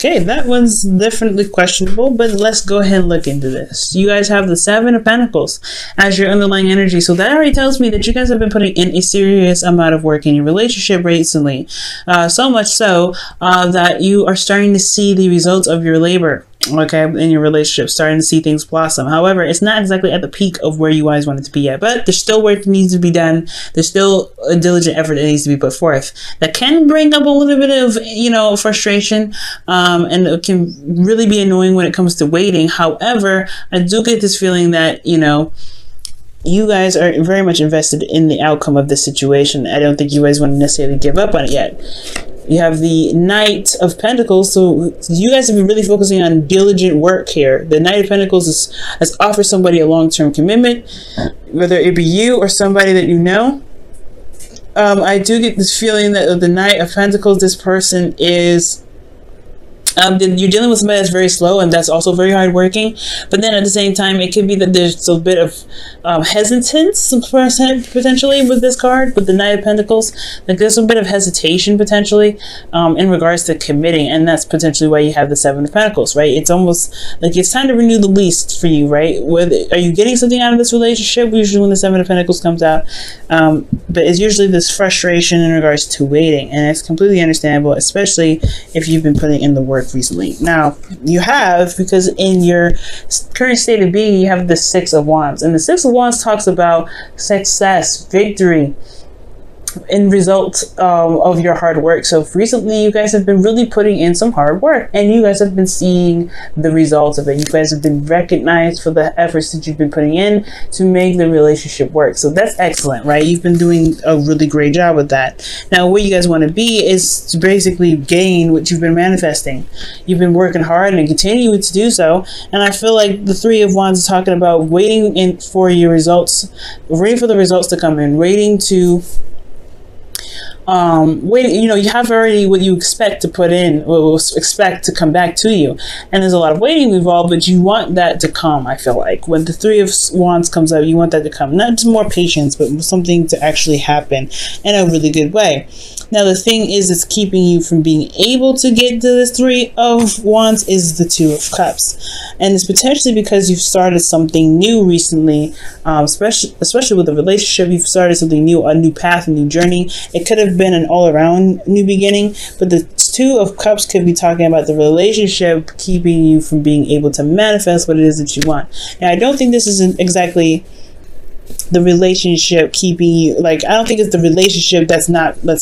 Okay, that one's definitely questionable, but let's go ahead and look into this. You guys have the Seven of Pentacles as your underlying energy. So that already tells me that you guys have been putting in a serious amount of work in your relationship recently. So much so that you are starting to see the results of your labor. Okay, in your relationship, starting to see things blossom. However, it's not exactly at the peak of where you guys want it to be yet, but there's still work that needs to be done. There's still a diligent effort that needs to be put forth. That can bring up a little bit of, frustration, and it can really be annoying when it comes to waiting. However, I do get this feeling that, you guys are very much invested in the outcome of this situation. I don't think you guys want to necessarily give up on it yet. You have the Knight of Pentacles, so you guys have been really focusing on diligent work here. The Knight of Pentacles has offered somebody a long-term commitment, whether it be you or somebody that you know. I do get this feeling that the Knight of Pentacles, this person is... you're dealing with somebody that's very slow and that's also very hardworking, but then at the same time it could be that there's a bit of hesitance potentially with this card, with the Knight of Pentacles. Like there's a bit of hesitation potentially in regards to committing, and that's potentially why you have the Seven of Pentacles, right? It's almost like it's time to renew the lease for you, right? Are you getting something out of this relationship? Usually when the Seven of Pentacles comes out, but it's usually this frustration in regards to waiting, and it's completely understandable, especially if you've been putting in the work recently. Now you have, because in your current state of being you have the Six of Wands, and the Six of Wands talks about success, victory, in result of your hard work. So recently you guys have been really putting in some hard work, and you guys have been seeing the results of it. You guys have been recognized for the efforts that you've been putting in to make the relationship work. So that's excellent, right? You've been doing a really great job with that. Now what you guys want to be is to basically gain what you've been manifesting. You've been working hard and continue to do so, and I feel like the Three of Wands is talking about waiting for your results, waiting for the results to come in, waiting to you have already what you expect to put in, or expect to come back to you, and there's a lot of waiting involved, but you want that to come. I feel like when the Three of Wands comes out, you want that to come, not just more patience, but something to actually happen in a really good way. Now the thing is, it's keeping you from being able to get to this Three of Wands is the Two of Cups, and it's potentially because you've started something new recently, especially with a relationship. You've started something new, a new path, a new journey. It could have been an all-around new beginning, but the Two of Cups could be talking about the relationship keeping you from being able to manifest what it is that you want. Now I don't think this is exactly the relationship keeping you, I don't think it's the relationship that's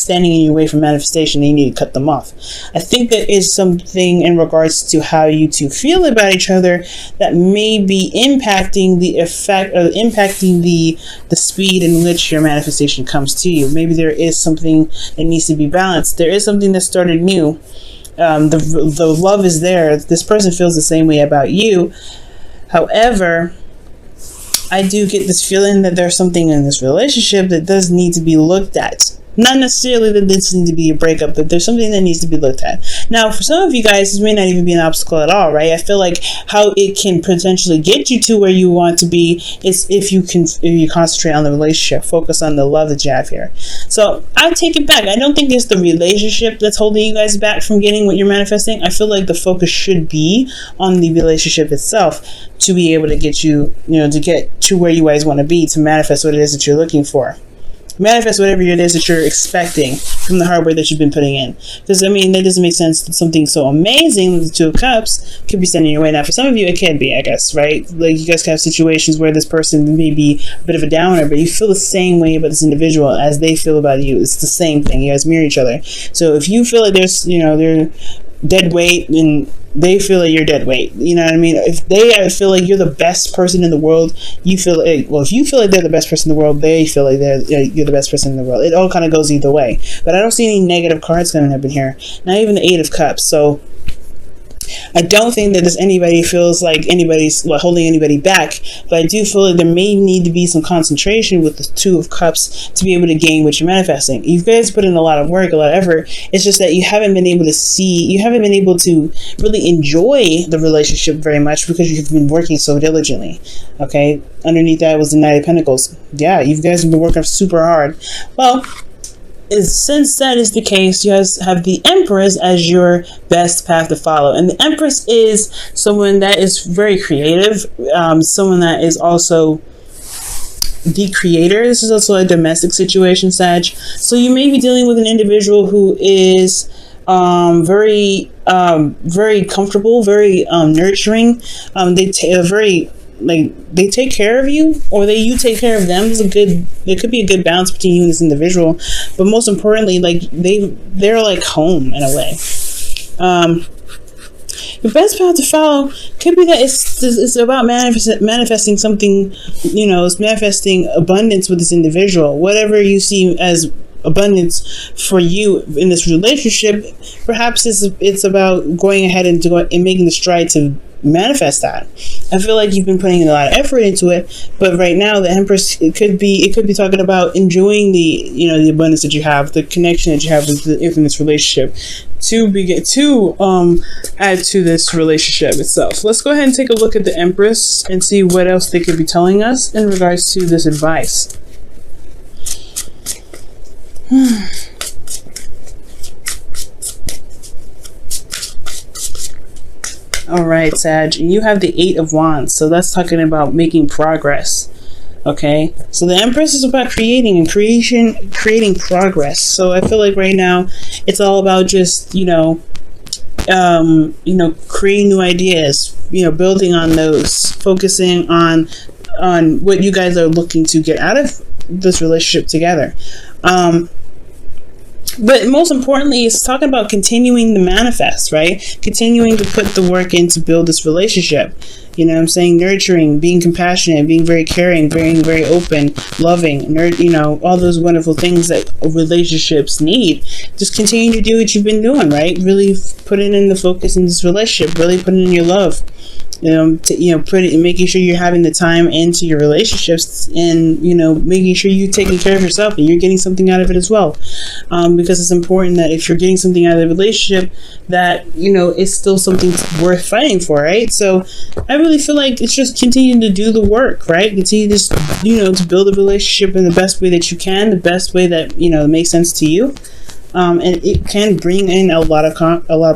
standing in your way from manifestation and you need to cut them off. I think there is something in regards to how you two feel about each other that may be impacting the effect, or impacting the speed in which your manifestation comes to you. Maybe there is something that needs to be balanced. There is something that started new. The love is there. This person feels the same way about you. However, I do get this feeling that there's something in this relationship that does need to be looked at. Not necessarily that this needs to be a breakup, but there's something that needs to be looked at. Now, for some of you guys, this may not even be an obstacle at all, right? I feel like how it can potentially get you to where you want to be is if you concentrate on the relationship, focus on the love that you have here. So I take it back. I don't think it's the relationship that's holding you guys back from getting what you're manifesting. I feel like the focus should be on the relationship itself to be able to get you, to get to where you guys want to be, to manifest what it is that you're looking for. Manifest whatever it is that you're expecting from the hard work that you've been putting in. Because, that doesn't make sense that something so amazing with the Two of Cups could be standing in your way. Now, for some of you, it can be, I guess, right? Like, you guys can have situations where this person may be a bit of a downer, but you feel the same way about this individual as they feel about you. It's the same thing. You guys mirror each other. So if you feel like there's, they're dead weight, and they feel like you're dead weight. You know what I mean? If they feel like you're the best person in the world, you feel like, if you feel like they're the best person in the world, they feel like you're the best person in the world. It all kind of goes either way. But I don't see any negative cards coming up in here. Not even the Eight of Cups. So I don't think that anybody feels like anybody's holding anybody back, but I do feel like there may need to be some concentration with the Two of Cups to be able to gain what you're manifesting. You guys put in a lot of work, a lot of effort. It's just that you haven't been able to really enjoy the relationship very much because you've been working so diligently. Okay, underneath that was the Knight of Pentacles. Yeah, you guys have been working super hard. Well, since that is the case, you guys have the Empress as your best path to follow. And the Empress is someone that is very creative, someone that is also the creator. This is also a domestic situation, Sag. So you may be dealing with an individual who is very comfortable, very nurturing. They take care of you, or you take care of them. There could be a good balance between you and this individual, but most importantly, like they're like home in a way. The best path to follow could be that it's about manifesting something, it's manifesting abundance with this individual. Whatever you see as abundance for you in this relationship, perhaps it's about going ahead and making the stride to manifest that. I feel like you've been putting a lot of effort into it, but right now the Empress, it could be talking about enjoying the abundance that you have, the connection that you have within this relationship, to add to this relationship itself. Let's go ahead and take a look at the Empress and see what else they could be telling us in regards to this advice. All right, Sag, you have the 8 of Wands, so that's talking about making progress. Okay, so the Empress is about creating progress. So I feel like right now it's all about just creating new ideas, building on those, focusing on what you guys are looking to get out of this relationship together. But most importantly, it's talking about continuing to manifest, right? Continuing to put the work in to build this relationship. Nurturing, being compassionate, being very caring, being very open, loving, all those wonderful things that relationships need. Just continue to do what you've been doing, right? Really putting in the focus in this relationship, really putting in your love. Making sure you're having the time into your relationships, and making sure you're taking care of yourself and you're getting something out of it as well, because it's important that if you're getting something out of the relationship, that it's still something worth fighting for, right? So I really feel like it's just continuing to do the work, right? Continue to build a relationship in the best way that you can, the best way that makes sense to you. And it can bring in a lot of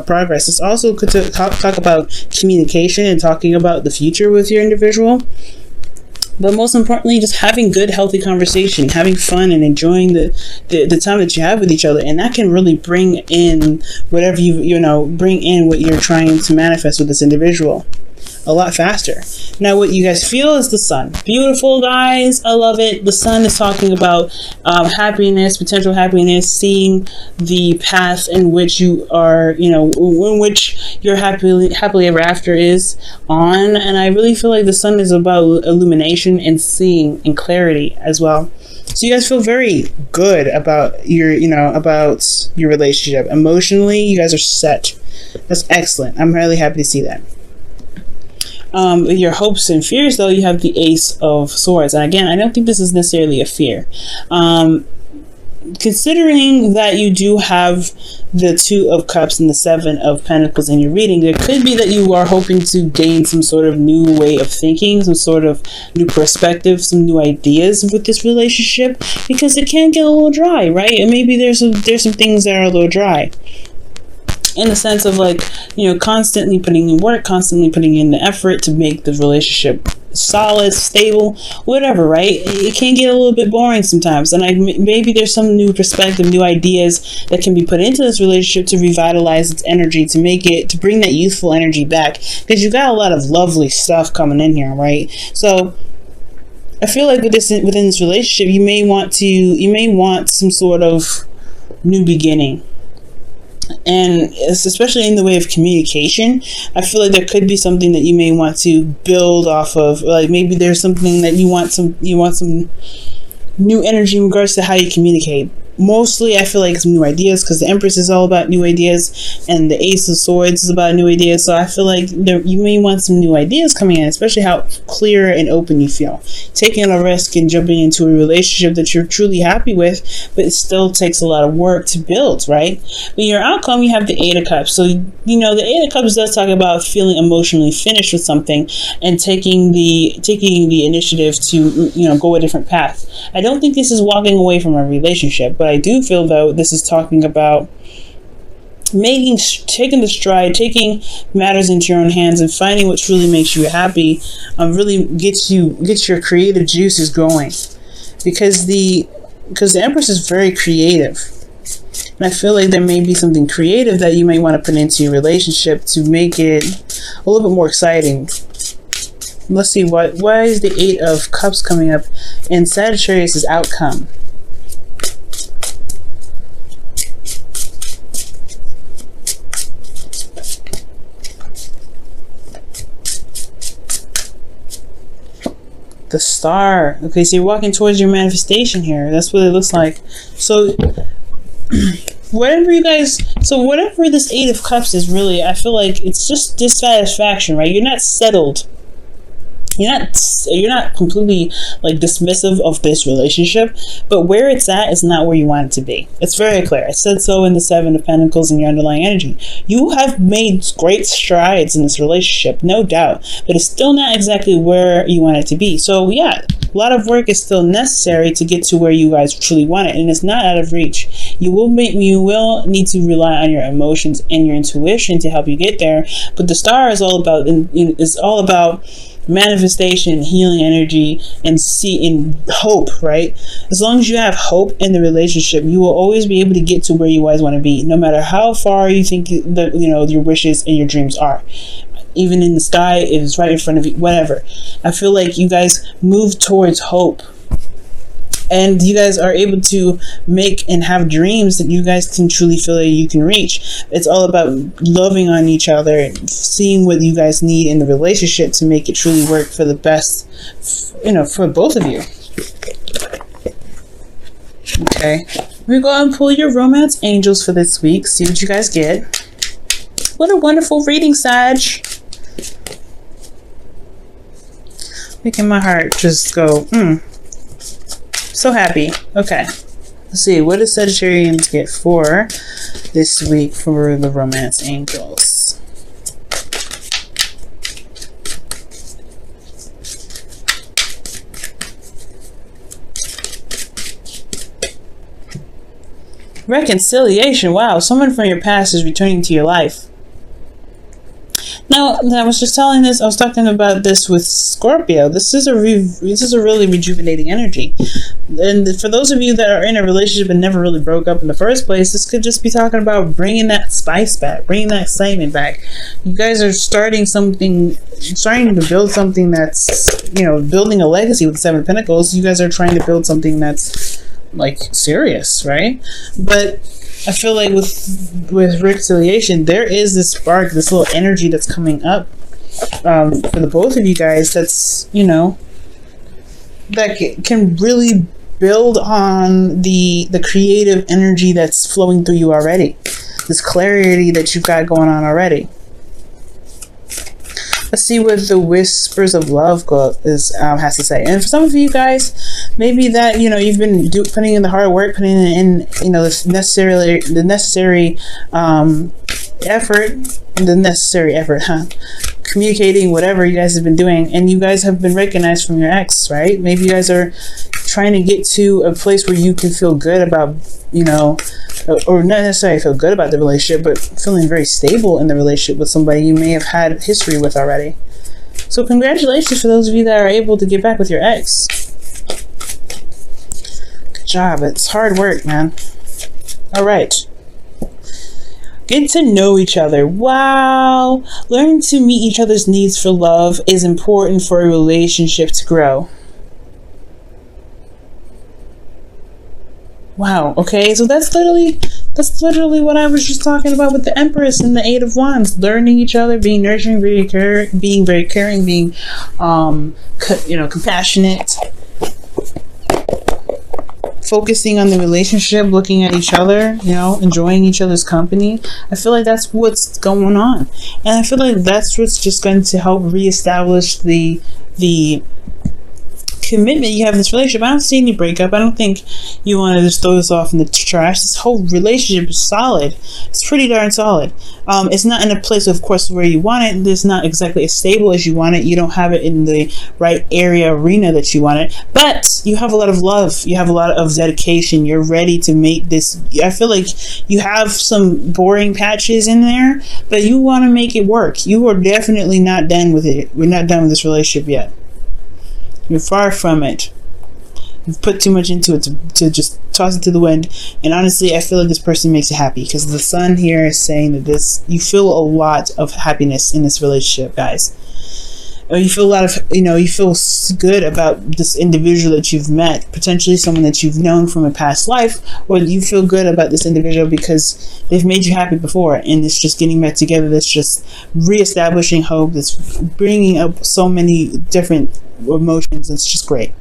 progress. It's also good to talk about communication and talking about the future with your individual. But most importantly, just having good, healthy conversation, having fun, and enjoying the time that you have with each other, and that can really bring in whatever bring in what you're trying to manifest with this individual a lot faster. Now, what you guys feel is the Sun. Beautiful, guys. I love it. The Sun is talking about happiness, potential happiness, seeing the path in which you are, in which your happily ever after is on. And I really feel like the Sun is about illumination and seeing and clarity as well. So you guys feel very good about your relationship. Emotionally, you guys are set. That's excellent. I'm really happy to see that. Your hopes and fears, though, you have the Ace of Swords. And again, I don't think this is necessarily a fear. Considering that you do have the 2 of Cups and the 7 of Pentacles in your reading, there could be that you are hoping to gain some sort of new way of thinking, some sort of new perspective, some new ideas with this relationship, because it can get a little dry, right? And maybe there's some things that are a little dry, in the sense of constantly putting in work, constantly putting in the effort to make the relationship solid, stable, whatever, right? It can get a little bit boring sometimes, and maybe there's some new perspective, new ideas that can be put into this relationship to revitalize its energy, to bring that youthful energy back, because you've got a lot of lovely stuff coming in here, right? So I feel like within this relationship, you may want some sort of new beginning. And especially in the way of communication, I feel like there could be something that you may want to build off of. Like maybe there's something that you want some new energy in regards to how you communicate. Mostly, I feel like some new ideas, because the Empress is all about new ideas, and the Ace of Swords is about new ideas. So I feel like you may want some new ideas coming in, especially how clear and open you feel. Taking a risk and jumping into a relationship that you're truly happy with, but it still takes a lot of work to build, right? But your outcome, you have the 8 of Cups. So, the 8 of Cups does talk about feeling emotionally finished with something and taking the initiative to, go a different path. I don't think this is walking away from a relationship, but But I do feel, though, this is talking about taking the stride, taking matters into your own hands, and finding what truly makes you happy. Really gets your creative juices going, because the Empress is very creative, and I feel like there may be something creative that you might want to put into your relationship to make it a little bit more exciting. Let's see, why is the 8 of Cups coming up in Sagittarius' outcome? The Star. Okay, so you're walking towards your manifestation here. That's what it looks like. So whatever this 8 of Cups is, really, I feel like it's just dissatisfaction, right? You're not settled. You're not completely like dismissive of this relationship, but where it's at is not where you want it to be. It's very clear. I said so in the 7 of Pentacles in your underlying energy. You have made great strides in this relationship, no doubt, but it's still not exactly where you want it to be. So yeah, a lot of work is still necessary to get to where you guys truly want it, and it's not out of reach. You will need to rely on your emotions and your intuition to help you get there. But the Star is all about manifestation, healing energy, and hope, right? As long as you have hope in the relationship, you will always be able to get to where you guys want to be, no matter how far you think that your wishes and your dreams are. Even in the sky, it is right in front of you, whatever. I feel like you guys move towards hope, and you guys are able to make and have dreams that you guys can truly feel that you can reach. It's all about loving on each other and seeing what you guys need in the relationship to make it truly work for the best, for both of you. Okay, we go and pull your romance angels for this week. See what you guys get. What a wonderful reading, Sag. Making my heart just go, so happy. Okay. Let's see. What does Sagittarians get for this week for the romance angels? Reconciliation. Wow. Someone from your past is returning to your life. Now, I was talking about this with Scorpio. This is a really rejuvenating energy. And for those of you that are in a relationship and never really broke up in the first place, this could just be talking about bringing that spice back, bringing that excitement back. You guys are starting to build something that's, building a legacy with the 7 of Pentacles. You guys are trying to build something that's like serious, right? But I feel like with reconciliation, there is this spark, this little energy that's coming up for the both of you guys. That's that can really build on the creative energy that's flowing through you already. This clarity that you've got going on already. Let's see what the Whispers of Love has to say. And for some of you guys, maybe that you've been putting in the hard work, putting in the necessary effort, communicating whatever you guys have been doing, and you guys have been recognized from your ex, right? Maybe you guys are trying to get to a place where you can feel good about, or not necessarily feel good about the relationship, but feeling very stable in the relationship with somebody you may have had history with already. So congratulations for those of you that are able to get back with your ex. Good job. It's hard work, man. All right. Get to know each other. Wow. Learning to meet each other's needs for love is important for a relationship to grow. Wow. Okay, so that's literally what I was just talking about with the Empress and the 8 of Wands. Learning each other, being nurturing, being very caring, being compassionate, focusing on the relationship, looking at each other, enjoying each other's company. I feel like that's what's going on, and I feel like that's what's just going to help reestablish the commitment you have in this relationship. I don't see any breakup. I don't think you want to just throw this off in the trash. This whole relationship is solid. It's pretty darn solid. It's not in a place, of course, where you want it. It's not exactly as stable as you want it. You don't have it in the right arena that you want it. But you have a lot of love. You have a lot of dedication. You're ready to make this. I feel like you have some boring patches in there, but you want to make it work. You are definitely not done with it. We're not done with this relationship yet. You're far from it. You've put too much into it to just toss it to the wind. And honestly, I feel like this person makes you happy, because the sun here is saying that you feel a lot of happiness in this relationship, guys. You feel a lot of, you feel good about this individual that you've met, potentially someone that you've known from a past life, or you feel good about this individual because they've made you happy before, and it's just getting back together. That's just reestablishing hope. That's bringing up so many different emotions. It's just great.